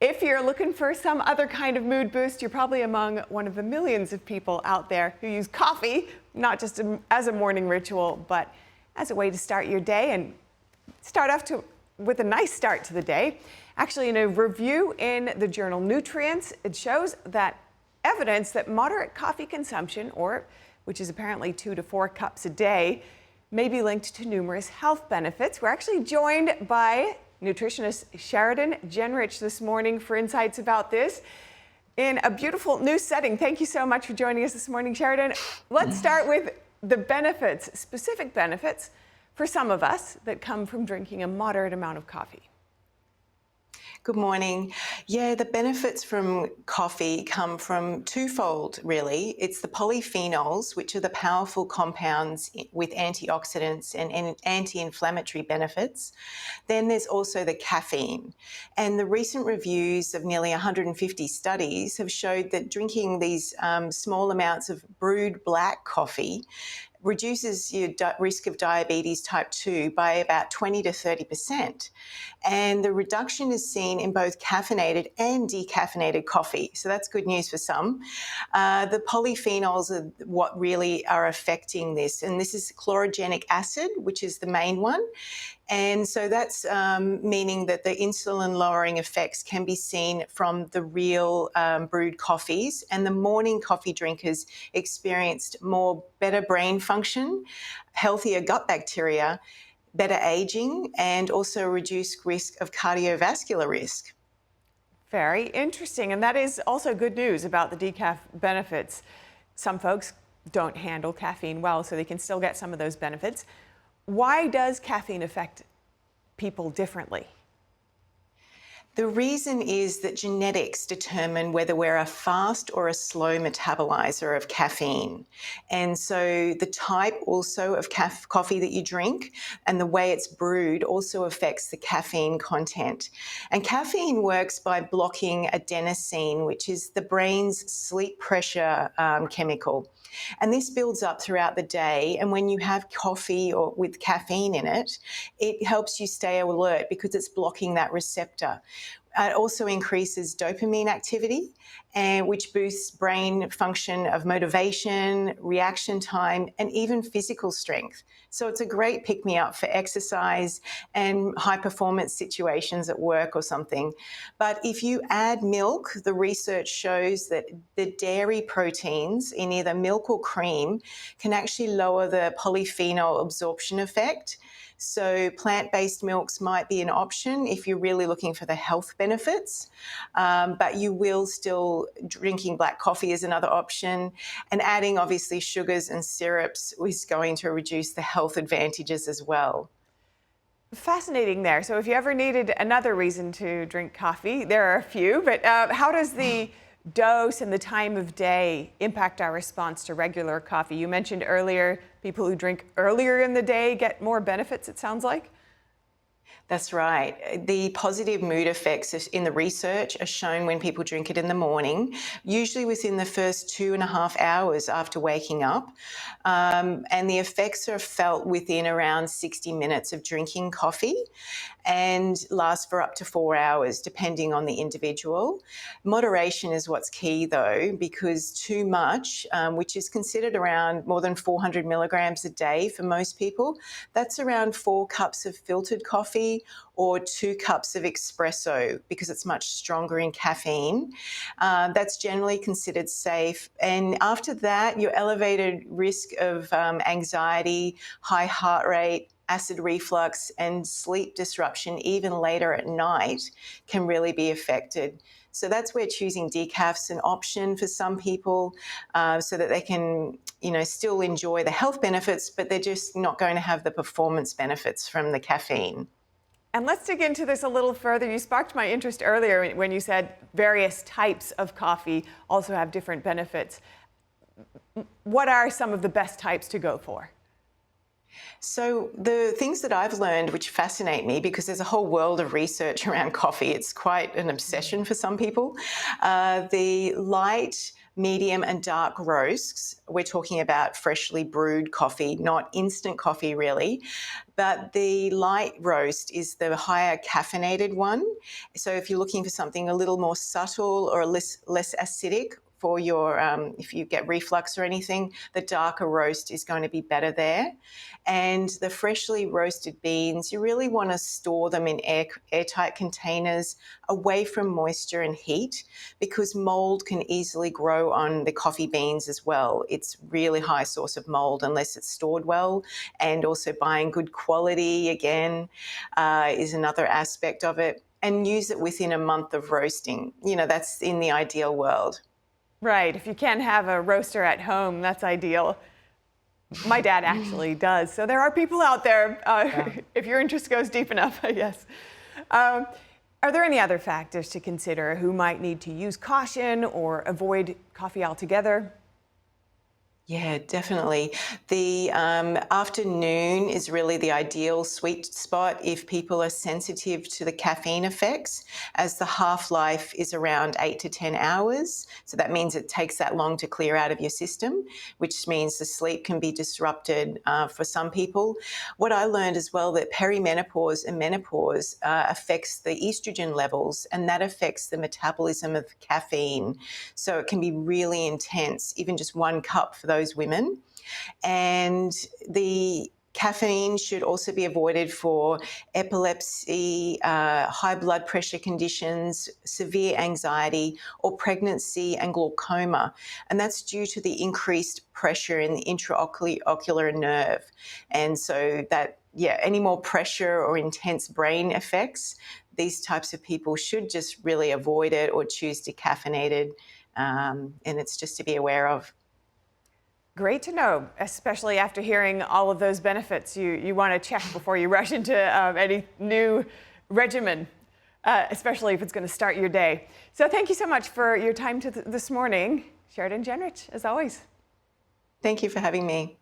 If you're looking for some other kind of mood boost, you're probably among one of the millions of people out there who use coffee, not just as a morning ritual, but as a way to start your day and start off with a nice start to the day. Actually, in a review in the journal Nutrients, it shows that evidence that moderate coffee consumption, which is apparently 2 to 4 cups a day, may be linked to numerous health benefits. We're actually joined by nutritionist Sheridan Genrich this morning for insights about this in a beautiful new setting. Thank you so much for joining us this morning, Sheridan. Let's start with the benefits, specific benefits for some of us that come from drinking a moderate amount of coffee. Good morning. Yeah, the benefits from coffee come from twofold, really. It's the polyphenols, which are the powerful compounds with antioxidants and anti-inflammatory benefits. Then there's also the caffeine. And the recent reviews of nearly 150 studies have showed that drinking these small amounts of brewed black coffee reduces your risk of diabetes type 2 by about 20 to 30%. And the reduction is seen in both caffeinated and decaffeinated coffee. So that's good news for some. The polyphenols are what really are affecting this. And this is chlorogenic acid, which is the main one. And so that's meaning that the insulin lowering effects can be seen from the real brewed coffees, and the morning coffee drinkers experienced better brain function, healthier gut bacteria, better aging, and also reduced risk of cardiovascular risk. Very interesting. And that is also good news about the decaf benefits. Some folks don't handle caffeine well, so they can still get some of those benefits. Why does caffeine affect people differently? The reason is that genetics determine whether we're a fast or a slow metabolizer of caffeine. And so the type also of coffee that you drink and the way it's brewed also affects the caffeine content. And caffeine works by blocking adenosine, which is the brain's sleep pressure chemical. And this builds up throughout the day. And when you have coffee or with caffeine in it, it helps you stay alert because it's blocking that receptor. It also increases dopamine activity, which boosts brain function of motivation, reaction time, and even physical strength. So it's a great pick-me-up for exercise and high-performance situations at work or something. But if you add milk, the research shows that the dairy proteins in either milk or cream can actually lower the polyphenol absorption effect. So plant-based milks might be an option if you're really looking for the health benefits, but you will still, drinking black coffee is another option, and adding obviously sugars and syrups is going to reduce the health advantages as well. Fascinating there. So if you ever needed another reason to drink coffee, there are a few, but how does the dose and the time of day impact our response to regular coffee? You mentioned earlier people who drink earlier in the day get more benefits, it sounds like. That's right. The positive mood effects in the research are shown when people drink it in the morning, usually within the first 2.5 hours after waking up. And the effects are felt within around 60 minutes of drinking coffee and last for up to 4 hours, depending on the individual. Moderation is what's key, though, because too much, which is considered around more than 400 milligrams a day for most people, that's around 4 cups of filtered coffee or 2 cups of espresso, because it's much stronger in caffeine. That's generally considered safe. And after that, your elevated risk of anxiety, high heart rate, acid reflux, and sleep disruption, even later at night, can really be affected. So that's where choosing decaf's an option for some people, so that they can, still enjoy the health benefits, but they're just not going to have the performance benefits from the caffeine. And let's dig into this a little further. You sparked my interest earlier when you said various types of coffee also have different benefits. What are some of the best types to go for? So the things that I've learned which fascinate me, because there's a whole world of research around coffee, it's quite an obsession for some people. The light, medium and dark roasts. We're talking about freshly brewed coffee, not instant coffee really. But the light roast is the higher caffeinated one. So if you're looking for something a little more subtle or less acidic for your, if you get reflux or anything, the darker roast is going to be better there. And the freshly roasted beans, you really want to store them in airtight containers away from moisture and heat, because mold can easily grow on the coffee beans as well. It's really high source of mold unless it's stored well. And also buying good quality, again, is another aspect of it. And use it within a month of roasting. You know, that's in the ideal world. Right. If you can have a roaster at home, that's ideal. My dad actually does. So there are people out there, if your interest goes deep enough, I guess. Are there any other factors to consider who might need to use caution or avoid coffee altogether? Yeah, definitely. The afternoon is really the ideal sweet spot if people are sensitive to the caffeine effects, as the half-life is around 8 to 10 hours. So that means it takes that long to clear out of your system, which means the sleep can be disrupted for some people. What I learned as well, that perimenopause and menopause affects the estrogen levels, and that affects the metabolism of caffeine. So it can be really intense, even just 1 cup for those women. And the caffeine should also be avoided for epilepsy, high blood pressure conditions, severe anxiety, or pregnancy and glaucoma. And that's due to the increased pressure in the intraocular nerve. And so that, any more pressure or intense brain effects, these types of people should just really avoid it or choose decaffeinated. And it's just to be aware of. Great to know, especially after hearing all of those benefits. You want to check before you rush into any new regimen, especially if it's going to start your day. So thank you so much for your time this morning. Sheridan Genrich, as always. Thank you for having me.